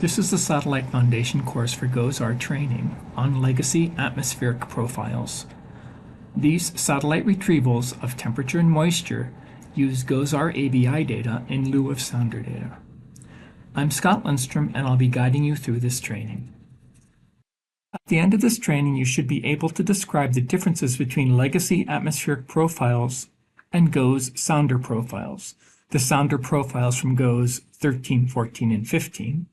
This is the Satellite Foundation course for GOES-R training on legacy atmospheric profiles. These satellite retrievals of temperature and moisture use GOES-R ABI data in lieu of sounder data. I'm Scott Lindstrom, and I'll be guiding you through this training. At the end of this training, you should be able to describe the differences between legacy atmospheric profiles and GOES sounder profiles, the sounder profiles from GOES 13, 14, and 15,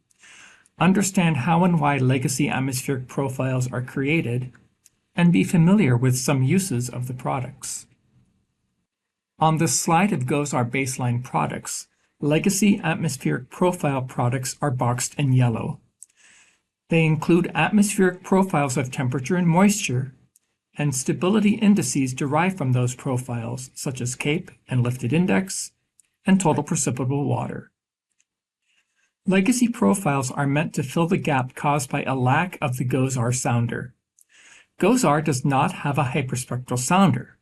understand how and why legacy atmospheric profiles are created, and be familiar with some uses of the products. On this slide of GOES-R baseline products, legacy atmospheric profile products are boxed in yellow. They include atmospheric profiles of temperature and moisture, and stability indices derived from those profiles, such as CAPE and lifted index, and total precipitable water. Legacy profiles are meant to fill the gap caused by a lack of the GOES-R sounder. GOES-R does not have a hyperspectral sounder.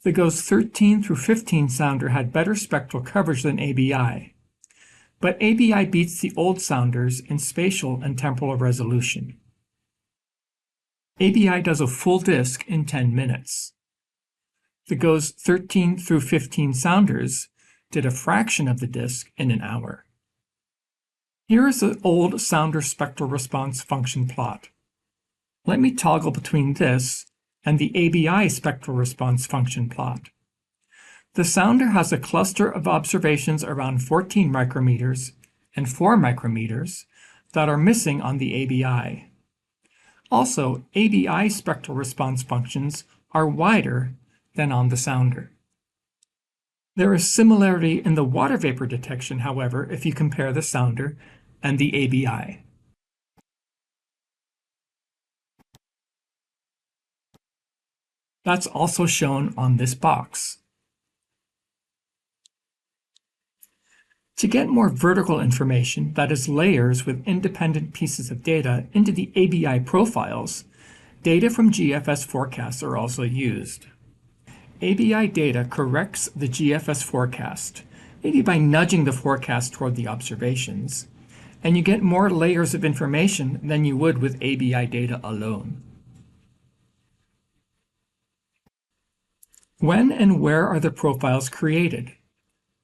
The GOES 13 through 15 sounder had better spectral coverage than ABI, but ABI beats the old sounders in spatial and temporal resolution. ABI does a full disk in 10 minutes. The GOES 13 through 15 sounders did a fraction of the disk in an hour. Here is the old sounder spectral response function plot. Let me toggle between this and the ABI spectral response function plot. The sounder has a cluster of observations around 14 micrometers and 4 micrometers that are missing on the ABI. Also, ABI spectral response functions are wider than on the sounder. There is similarity in the water vapor detection, however, if you compare the sounder and the ABI. That's also shown on this box. To get more vertical information, that is layers with independent pieces of data, into the ABI profiles, data from GFS forecasts are also used. ABI data corrects the GFS forecast, maybe by nudging the forecast toward the observations, and you get more layers of information than you would with ABI data alone. When and where are the profiles created?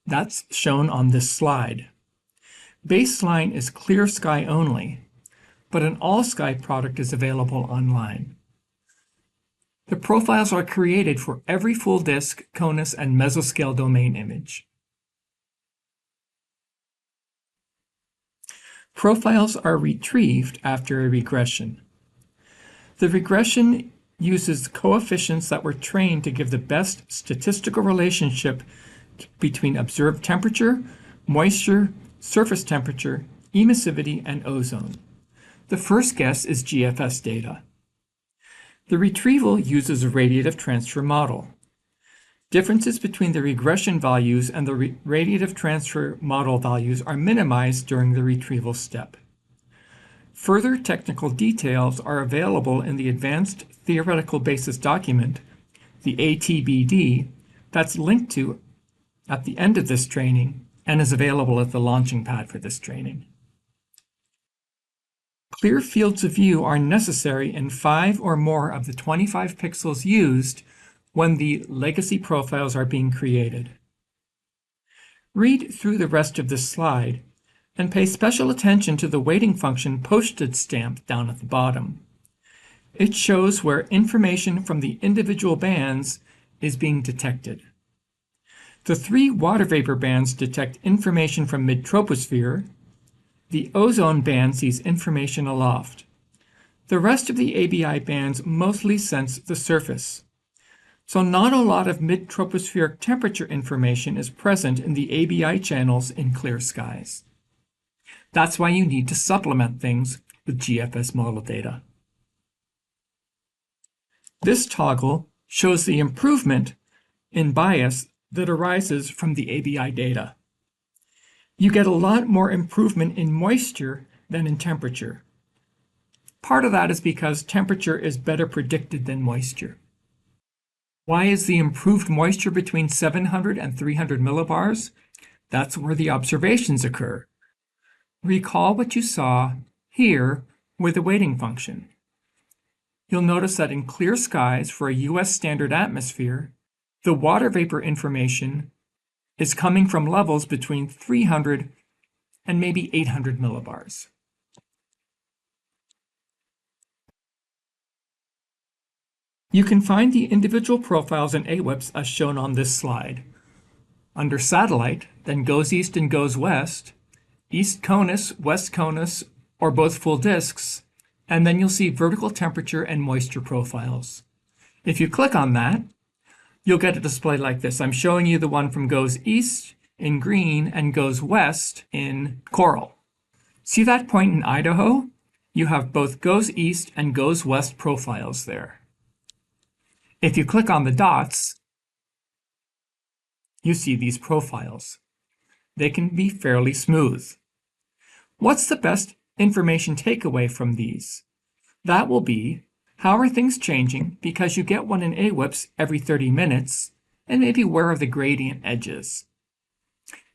That's shown on this slide. Baseline is clear sky only, but an all-sky product is available online. The profiles are created for every full disk, CONUS, and mesoscale domain image. Profiles are retrieved after a regression. The regression uses coefficients that were trained to give the best statistical relationship between observed temperature, moisture, surface temperature, emissivity, and ozone. The first guess is GFS data. The retrieval uses a radiative transfer model. Differences between the regression values and the radiative transfer model values are minimized during the retrieval step. Further technical details are available in the Advanced Theoretical Basis document, the ATBD, that's linked to at the end of this training and is available at the launching pad for this training. Clear fields of view are necessary in 5 or more of the 25 pixels used when the legacy profiles are being created. Read through the rest of this slide and pay special attention to the weighting function postage stamp down at the bottom. It shows where information from the individual bands is being detected. The 3 water vapor bands detect information from mid-troposphere. The ozone band sees information aloft. The rest of the ABI bands mostly sense the surface. So not a lot of mid-tropospheric temperature information is present in the ABI channels in clear skies. That's why you need to supplement things with GFS model data. This toggle shows the improvement in bias that arises from the ABI data. You get a lot more improvement in moisture than in temperature. Part of that is because temperature is better predicted than moisture. Why is the improved moisture between 700 and 300 millibars? That's where the observations occur. Recall what you saw here with the weighting function. You'll notice that in clear skies for a US standard atmosphere, the water vapor information is coming from levels between 300 and maybe 800 millibars. You can find the individual profiles in AWIPS as shown on this slide. Under Satellite, then goes east and goes west, East Conus, West Conus, or both full disks, and then you'll see vertical temperature and moisture profiles. If you click on that, you'll get a display like this. I'm showing you the one from goes east in green and goes west in coral. See that point in Idaho? You have both goes east and goes west profiles there. If you click on the dots, you see these profiles. They can be fairly smooth. What's the best information takeaway from these? That will be, how are things changing because you get one in AWIPS every 30 minutes, and maybe where are the gradient edges?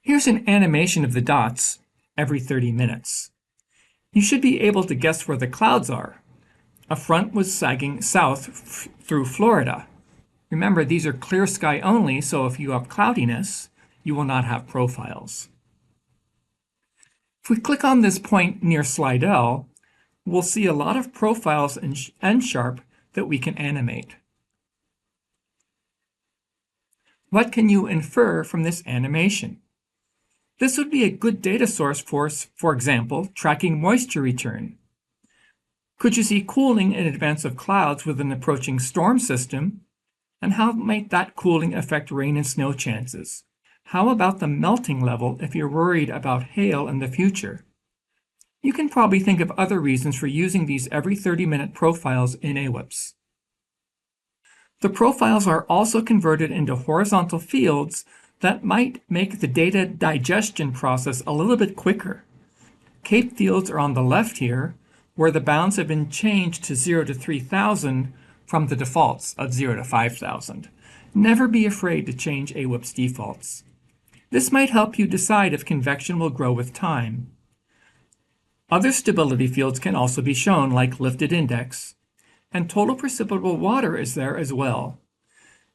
Here's an animation of the dots every 30 minutes. You should be able to guess where the clouds are. A front was sagging south through Florida. Remember, these are clear sky only, so if you have cloudiness, you will not have profiles. If we click on this point near Slidell, we'll see a lot of profiles and sharp that we can animate. What can you infer from this animation? This would be a good data source for example, tracking moisture return. Could you see cooling in advance of clouds with an approaching storm system? And how might that cooling affect rain and snow chances? How about the melting level if you're worried about hail in the future? You can probably think of other reasons for using these every 30-minute profiles in AWIPS. The profiles are also converted into horizontal fields that might make the data digestion process a little bit quicker. Cape fields are on the left here, where the bounds have been changed to 0 to 3000 from the defaults of 0 to 5000. Never be afraid to change AWIPS defaults. This might help you decide if convection will grow with time. Other stability fields can also be shown, like lifted index, and total precipitable water is there as well.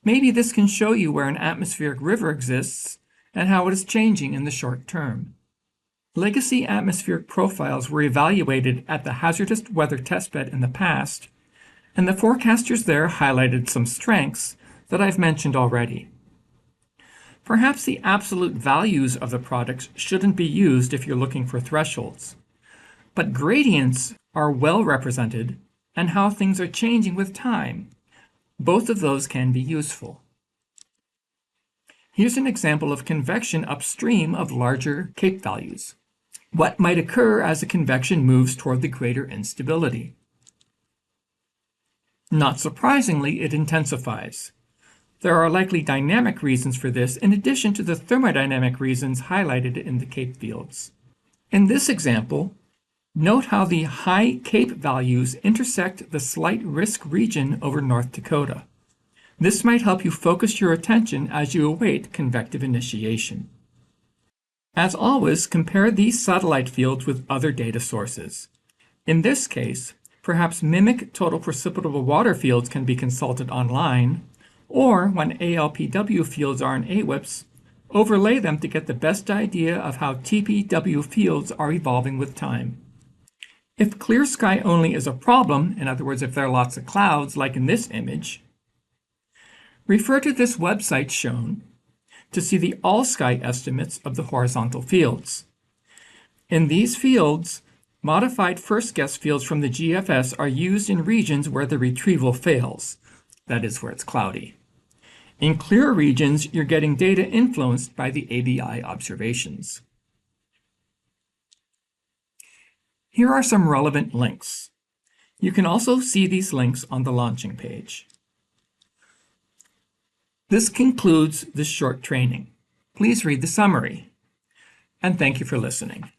Maybe this can show you where an atmospheric river exists and how it is changing in the short term. Legacy atmospheric profiles were evaluated at the hazardous weather testbed in the past, and the forecasters there highlighted some strengths that I've mentioned already. Perhaps the absolute values of the products shouldn't be used if you're looking for thresholds, but gradients are well represented and how things are changing with time. Both of those can be useful. Here's an example of convection upstream of larger Cape values. What might occur as the convection moves toward the greater instability? Not surprisingly, it intensifies. There are likely dynamic reasons for this in addition to the thermodynamic reasons highlighted in the Cape fields. In this example, note how the high Cape values intersect the slight risk region over North Dakota. This might help you focus your attention as you await convective initiation. As always, compare these satellite fields with other data sources. In this case, perhaps mimic total precipitable water fields can be consulted online, or when ALPW fields are in AWIPS, overlay them to get the best idea of how TPW fields are evolving with time. If clear sky only is a problem, in other words, if there are lots of clouds, like in this image, refer to this website shown to see the all-sky estimates of the horizontal fields. In these fields, modified first guess fields from the GFS are used in regions where the retrieval fails, that is, where it's cloudy. In clear regions, you're getting data influenced by the ABI observations. Here are some relevant links. You can also see these links on the launching page. This concludes this short training. Please read the summary, and thank you for listening.